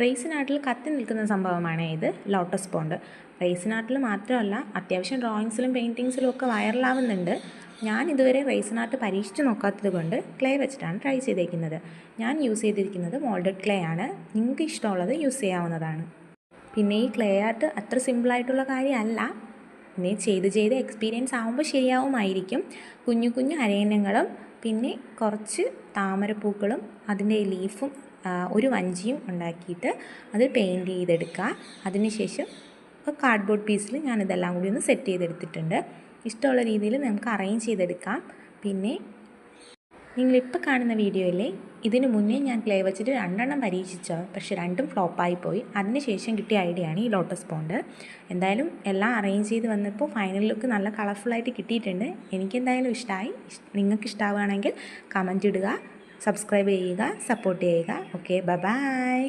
റൈസിൻ ആർട്ടിൽ കത്തി നിൽക്കുന്ന സംഭവമാണ് ഇത് ലോട്ടസ് പോണ്ട്. റൈസിൻ ആർട്ടിൽ മാത്രമല്ല, അത്യാവശ്യം ഡ്രോയിങ്സിലും പെയിൻറ്റിങ്സിലും ഒക്കെ വൈറലാവുന്നുണ്ട്. ഞാൻ ഇതുവരെ റൈസിൻ ആർട്ട് പരീക്ഷിച്ച് നോക്കാത്തത് കൊണ്ട് ക്ലേ വെച്ചിട്ടാണ് ട്രൈ ചെയ്തേക്കുന്നത്. ഞാൻ യൂസ് ചെയ്തിരിക്കുന്നത് മോൾഡഡ് ക്ലേ ആണ്. നിങ്ങൾക്ക് ഇഷ്ടമുള്ളത് യൂസ് ചെയ്യാവുന്നതാണ്. പിന്നെ ഈ ക്ലേ ആർട്ട് അത്ര സിമ്പിളായിട്ടുള്ള കാര്യമല്ല. പിന്നെ ചെയ്ത് എക്സ്പീരിയൻസ് ആകുമ്പോൾ ശരിയാവുമായിരിക്കും. കുഞ്ഞു കുഞ്ഞു അരയന്നങ്ങളും പിന്നെ കുറച്ച് താമരപ്പൂക്കളും അതിൻ്റെ ലീഫും ഒരു വഞ്ചിയും ഉണ്ടാക്കിയിട്ട് അത് പെയിൻറ്റ് ചെയ്തെടുക്കുക. അതിനുശേഷം കാർഡ്ബോർഡ് പീസിൽ ഞാനിതെല്ലാം കൂടി ഒന്ന് സെറ്റ് ചെയ്തെടുത്തിട്ടുണ്ട്. ഇഷ്ടമുള്ള രീതിയിൽ നമുക്ക് അറേഞ്ച് ചെയ്തെടുക്കാം. പിന്നെ നിങ്ങളിപ്പോൾ കാണുന്ന വീഡിയോയിലെ ഇതിനു മുന്നേ ഞാൻ ക്ലേ വെച്ചിട്ട് 2 എണ്ണം പരീക്ഷിച്ചു, പക്ഷേ 2ഉം ഫ്ലോപ്പായിപ്പോയി. അതിനുശേഷം കിട്ടിയ ഐഡിയയാണ് ഈ ലോട്ടസ് പോണ്ട്. എന്തായാലും എല്ലാം അറേഞ്ച് ചെയ്ത് വന്നപ്പോൾ ഫൈനൽ ലുക്ക് നല്ല കളർഫുള്ളായിട്ട് കിട്ടിയിട്ടുണ്ട്. എനിക്കെന്തായാലും ഇഷ്ടമായി. നിങ്ങൾക്ക് ഇഷ്ടമാവുകയാണെങ്കിൽ കമൻറ്റ് ഇടുക, സബ്സ്ക്രൈബ് ചെയ്യുക, സപ്പോർട്ട് ചെയ്യുക. Okay, by.